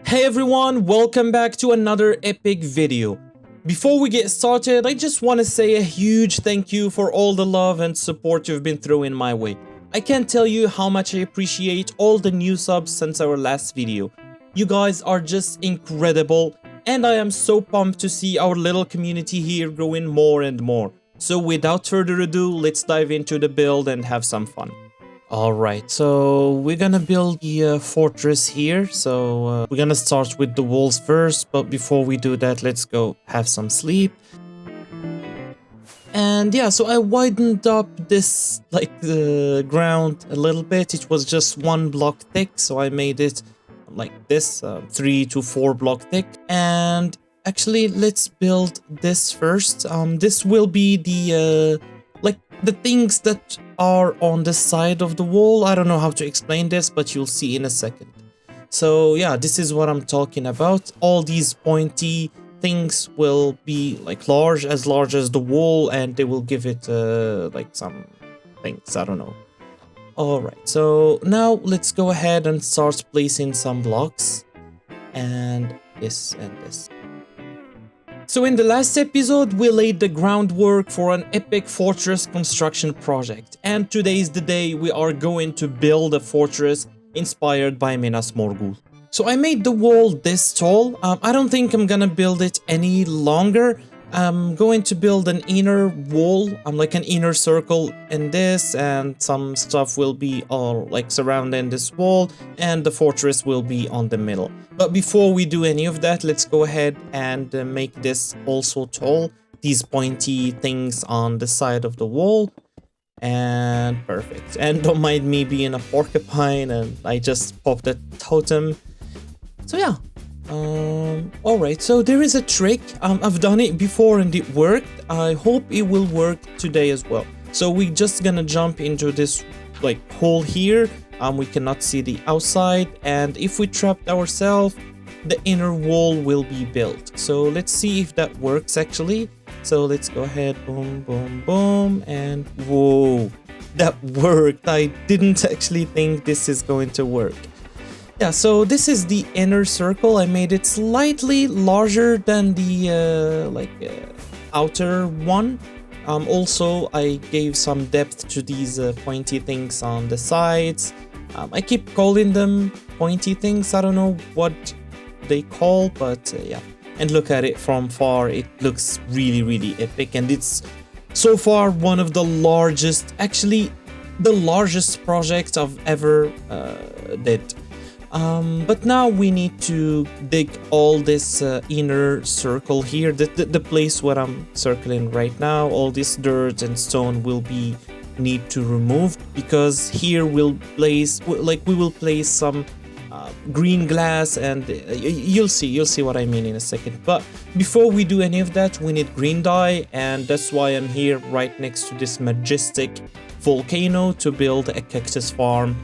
Hey everyone, welcome back to another epic video. Before we get started, I just want to say a huge thank you for all the love and support you've been throwing my way. I can't tell you how much I appreciate all the new subs since our last video. You guys are just incredible, and I am so pumped to see our little community here growing more and more. So without further ado, let's dive into the build and have some fun. Alright, so we're gonna build the fortress here. So we're gonna start with the walls first, but before we do that, let's go have some sleep. And yeah, so I widened up this, like, the ground a little bit. It was just 1 block thick, so I made it like this, 3 to 4 block thick. And actually, let's build this first. This will be the the things that are on the side of the wall. I don't know how to explain this, but you'll see in a second. So yeah, this is what I'm talking about. All these pointy things will be like large as the wall, and they will give it like some things, I don't know. All right, so now let's go ahead and start placing some blocks, and this and this. So in the last episode, we laid the groundwork for an epic fortress construction project, and today is the day we are going to build a fortress inspired by Minas Morgul. So I made the wall this tall. I don't think I'm gonna build it any longer. I'm going to build an inner wall, like an inner circle in this, and some stuff will be all like surrounding this wall, and the fortress will be on the middle. But before we do any of that, let's go ahead and make this also tall. These pointy things on the side of the wall. And perfect. And don't mind me being a porcupine, and I just popped a totem. So yeah. Alright, so there is a trick. I've done it before and it worked. I hope it will work today as well. So we're just gonna jump into this like hole here. We cannot see the outside, and if we trapped ourselves, the inner wall will be built. So let's see if that works actually. So let's go ahead, boom, boom, boom, and whoa, that worked. I didn't actually think this is going to work. Yeah, so this is the inner circle. I made it slightly larger than the outer one. Also, I gave some depth to these pointy things on the sides. I keep calling them pointy things. I don't know what they call, but yeah. And look at it from far. It looks really, really epic. And it's so far one of the largest, actually the largest project I've ever did. But now we need to dig all this inner circle here, the place where I'm circling right now. All this dirt and stone will be need to remove, because here we'll place we will place some green glass, and you'll see what I mean in a second. But before we do any of that, we need green dye, and that's why I'm here right next to this majestic volcano to build a cactus farm.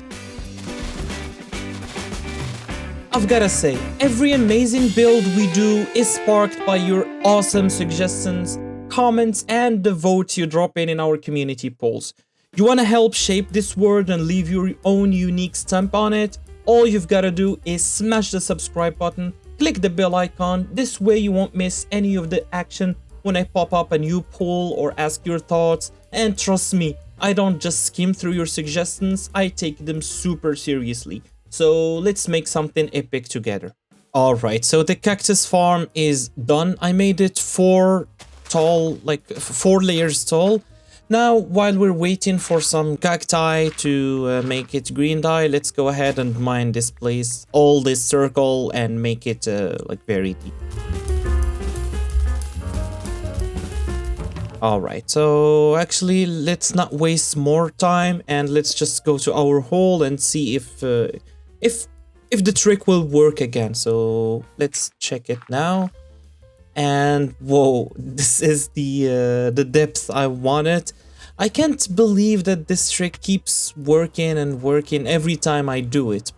I've gotta say, every amazing build we do is sparked by your awesome suggestions, comments, and the votes you drop in our community polls. You wanna help shape this world and leave your own unique stamp on it? All you've gotta do is smash the subscribe button, click the bell icon. This way you won't miss any of the action when I pop up a new poll or ask your thoughts. And trust me, I don't just skim through your suggestions, I take them super seriously. So let's make something epic together. Alright, so the cactus farm is done. I made it 4 layers tall. Now, while we're waiting for some cacti to make it green dye, let's go ahead and mine this place, all this circle, and make it like very deep. Alright, so actually let's not waste more time, and let's just go to our hole and see if the trick will work again. So let's check it now. And whoa, this is the depth I wanted. I can't believe that this trick keeps working and working every time I do it.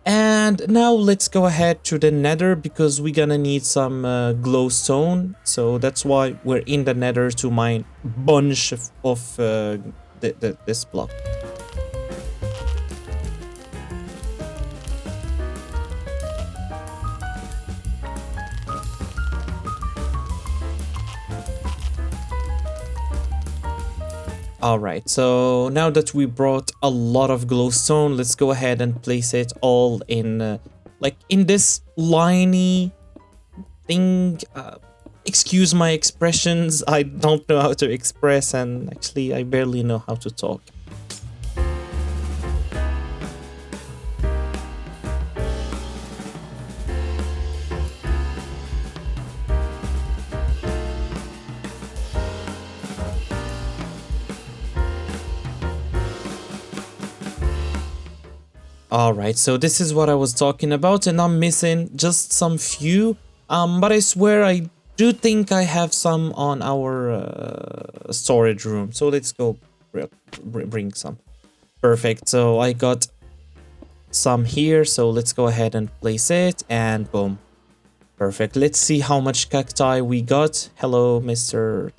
And now let's go ahead to the nether, because we're gonna need some glowstone. So that's why we're in the nether, to mine a bunch of this block. All right, so now that we brought a lot of glowstone, let's go ahead and place it all in like in this liney thing. Excuse my expressions, I don't know how to express, and actually I barely know how to talk. Alright, so this is what I was talking about, and I'm missing just some few, but I swear I do think I have some on our storage room, so let's go bring some. Perfect, so I got some here, so let's go ahead and place it, and boom. Perfect, let's see how much cacti we got. Hello, Mr.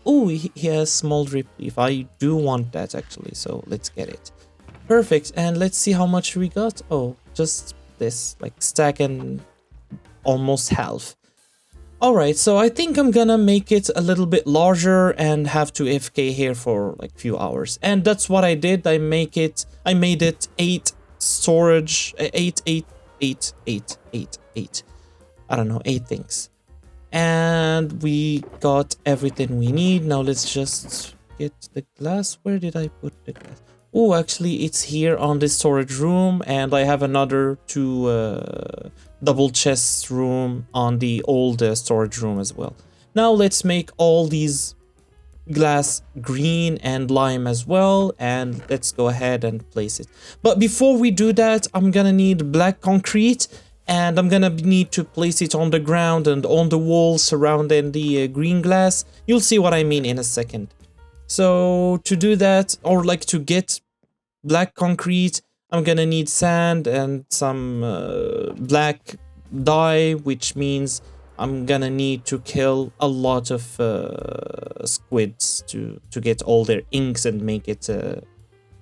Oh, he has small drip leaf. I do want that actually, so let's get it. Perfect, and let's see how much we got. Oh, just this, like stack and almost half. Alright, so I think I'm gonna make it a little bit larger and have to AFK here for like few hours. And that's what I did. I made it 8 storage, 8. I don't know, 8 things. And we got everything we need. Now let's just get the glass. Where did I put the glass? Oh, actually, it's here on the storage room, and I have another 2 double chest room on the old storage room as well. Now let's make all these glass green and lime as well, and let's go ahead and place it. But before we do that, I'm gonna need black concrete, and I'm gonna need to place it on the ground and on the walls surrounding the green glass. You'll see what I mean in a second. So to do that, or like to get black concrete, I'm gonna need sand and some black dye, which means I'm gonna need to kill a lot of squids to get all their inks and make it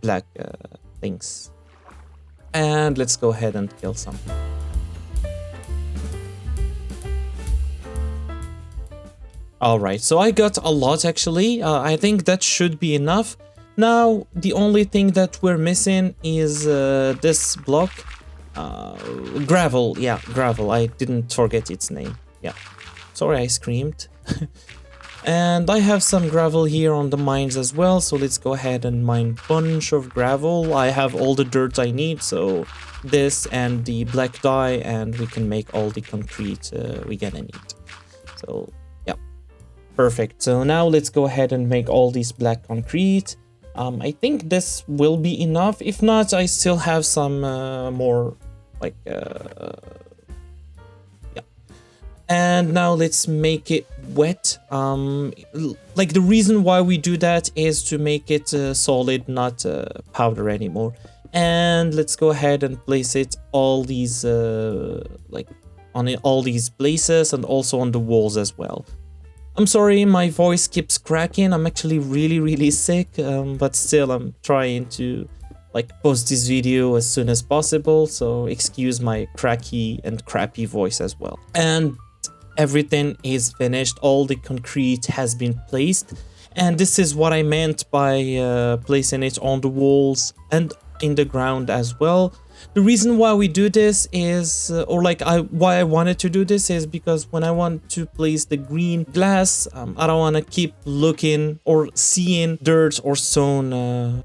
black things. And let's go ahead and kill some. Alright, so I got a lot actually. I think that should be enough. Now, the only thing that we're missing is this block. Gravel, yeah, gravel. I didn't forget its name. Yeah, sorry I screamed. And I have some gravel here on the mines as well, so let's go ahead and mine a bunch of gravel. I have all the dirt I need, so this and the black dye, and we can make all the concrete we're gonna need. So perfect. So now let's go ahead and make all these black concrete. I think this will be enough. If not, I still have some more like yeah. And now let's make it wet. Like the reason why we do that is to make it solid, not powder anymore. And let's go ahead and place it all these like on all these places and also on the walls as well. I'm sorry, my voice keeps cracking. I'm actually really sick, but still I'm trying to like post this video as soon as possible, so excuse my cracky and crappy voice as well. And everything is finished. All the concrete has been placed, and this is what I meant by placing it on the walls and in the ground as well. The reason why we do this is, why I wanted to do this is because when I want to place the green glass, I don't want to keep looking or seeing dirt or stone.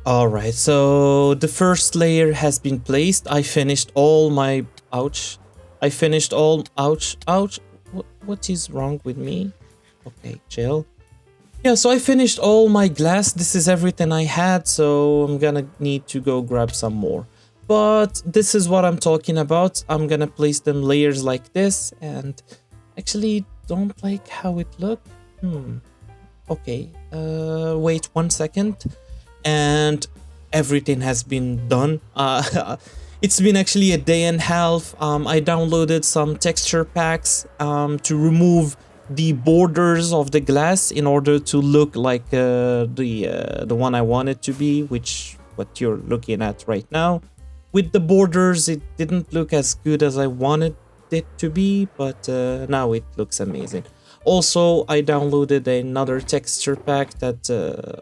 Alright, so the first layer has been placed. I finished all my... Ouch. I finished all... Ouch. What is wrong with me? Okay, chill. Yeah, so I finished all my glass. This is everything I had, so I'm gonna need to go grab some more. But this is what I'm talking about. I'm gonna place them layers like this, and actually don't like how it looked. Okay, wait 1 second. And everything has been done. It's been actually 1.5 days. I downloaded some texture packs to remove the borders of the glass in order to look like the one I want it to be, which what you're looking at right now. With the borders, it didn't look as good as I wanted it to be, but now it looks amazing. Also, I downloaded another texture pack that,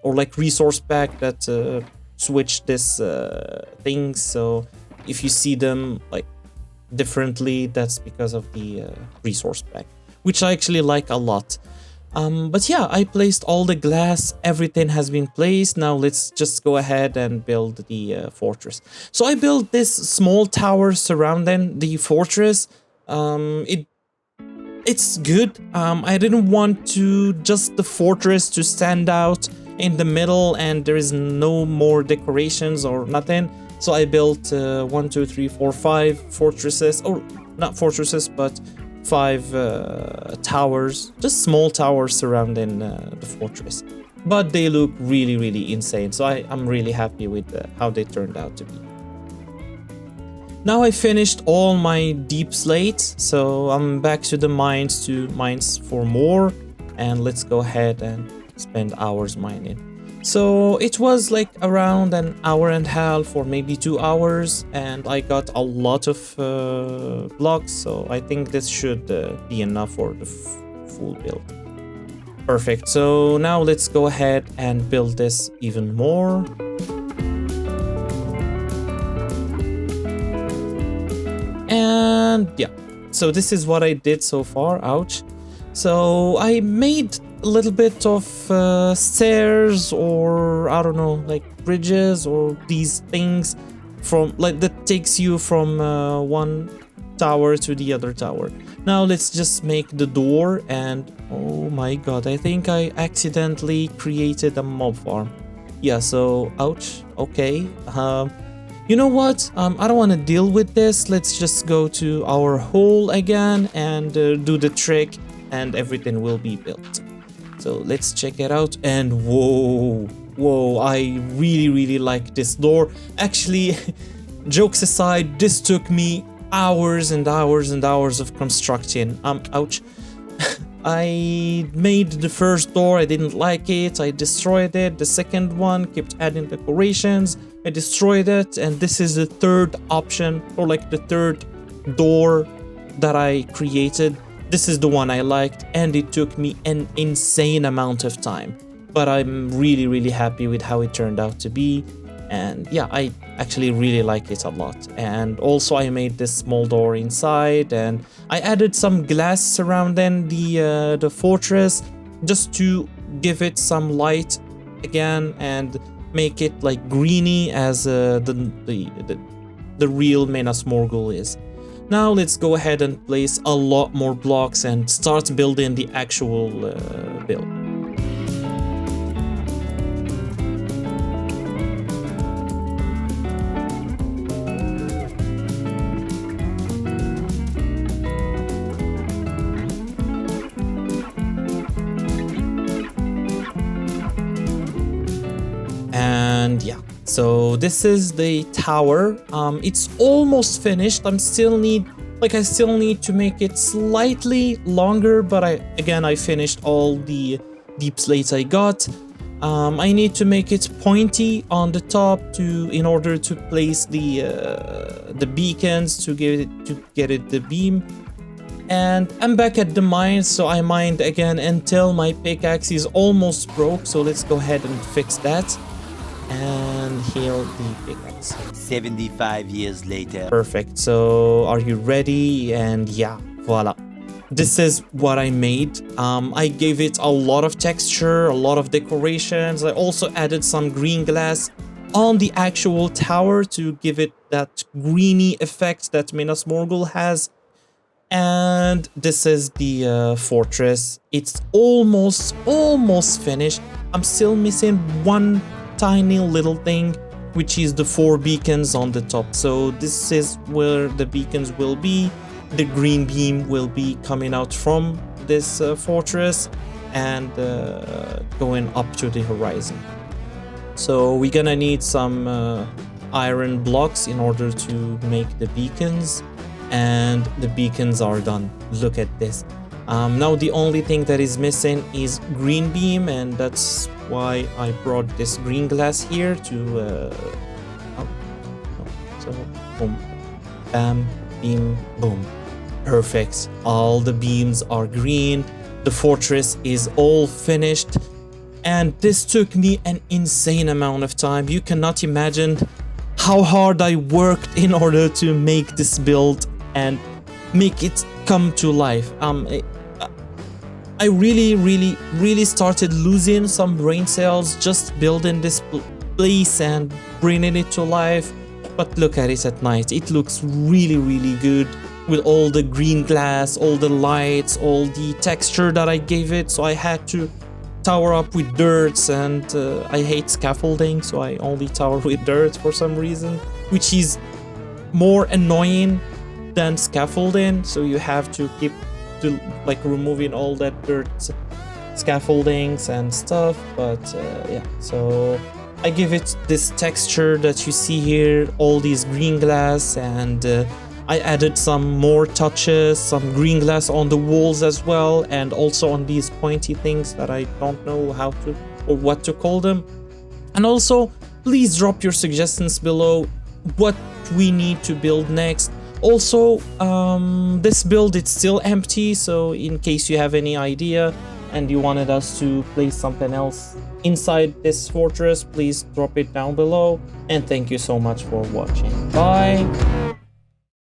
or like resource pack that switched this thing. So if you see them like differently, that's because of the resource pack, which I actually like a lot. But yeah, I placed all the glass, everything has been placed. Now let's just go ahead and build the fortress. So I built this small tower surrounding the fortress. It's good. I didn't want to just the fortress to stand out in the middle and there is no more decorations or nothing. So I built 1, 2, 3, 4, 5 fortresses, or not fortresses, but 5 towers, just small towers surrounding the fortress. But they look really, really insane. So I'm really happy with how they turned out to be. Now I finished all my deep slates, so I'm back to the mines to mines for more, and let's go ahead and spend hours mining. So it was like around an hour and a half or maybe 2 hours, and I got a lot of blocks, so I think this should be enough for the full build. Perfect, so now let's go ahead and build this even more. And yeah, so this is what I did so far. Ouch. So I made a little bit of stairs, or I don't know, like bridges or these things from like that takes you from one tower to the other tower. Now let's just make the door, and oh my god, I think I accidentally created a mob farm. Yeah, so ouch. Okay. You know what? I don't want to deal with this. Let's just go to our hole again and do the trick, and everything will be built. So let's check it out. And whoa, I really, really like this door. Actually, jokes aside, this took me hours and hours and hours of constructing. Ouch. I made the first door, I didn't like it, I destroyed it. The second one kept adding decorations, I destroyed it, and this is the third option, or like the third door that I created. This is the one I liked, and it took me an insane amount of time. But I'm really, really happy with how it turned out to be. And yeah, I actually really like it a lot. And also I made this small door inside, and I added some glass surrounding the fortress just to give it some light again and make it like greeny as the real Minas Morgul is. Now let's go ahead and place a lot more blocks and start building the actual build. And yeah, so this is the tower. It's almost finished. I still need to make it slightly longer, but I finished all the deep slates I got. I need to make it pointy on the top in order to place the beacons to get it the beam. And I'm back at the mine, so I mined again until my pickaxe is almost broke. So let's go ahead and fix that and heal the pickaxe. 75 years later. Perfect. So are you ready? And yeah, voila. This is what I made. I gave it a lot of texture, a lot of decorations. I also added some green glass on the actual tower to give it that greeny effect that Minas Morgul has. And this is the fortress. It's almost finished. I'm still missing one tiny little thing, which is the 4 beacons on the top. So this is where the beacons will be. The green beam will be coming out from this fortress and going up to the horizon. So we're gonna need some iron blocks in order to make the beacons, and the beacons are done. Look at this. Now the only thing that is missing is green beam, and that's why I brought this green glass here to oh, no. So boom, bam, beam, boom, perfect. All the beams are green. The fortress is all finished, and this took me an insane amount of time. You cannot imagine how hard I worked in order to make this build and make it come to life. I really started losing some brain cells just building this place and bringing it to life. But look at it at night. It looks really good with all the green glass, all the lights, all the texture that I gave it. So I had to tower up with dirt, and I hate scaffolding, so I only tower with dirt for some reason, which is more annoying than scaffolding. So you have to keep like removing all that dirt scaffoldings and stuff. But yeah, so I give it this texture that you see here, all these green glass, and I added some more touches, some green glass on the walls as well, and also on these pointy things that I don't know how to or what to call them. And also, please drop your suggestions below what we need to build next. Also, this build is still empty, so in case you have any idea and you wanted us to place something else inside this fortress, please drop it down below. And thank you so much for watching. Bye!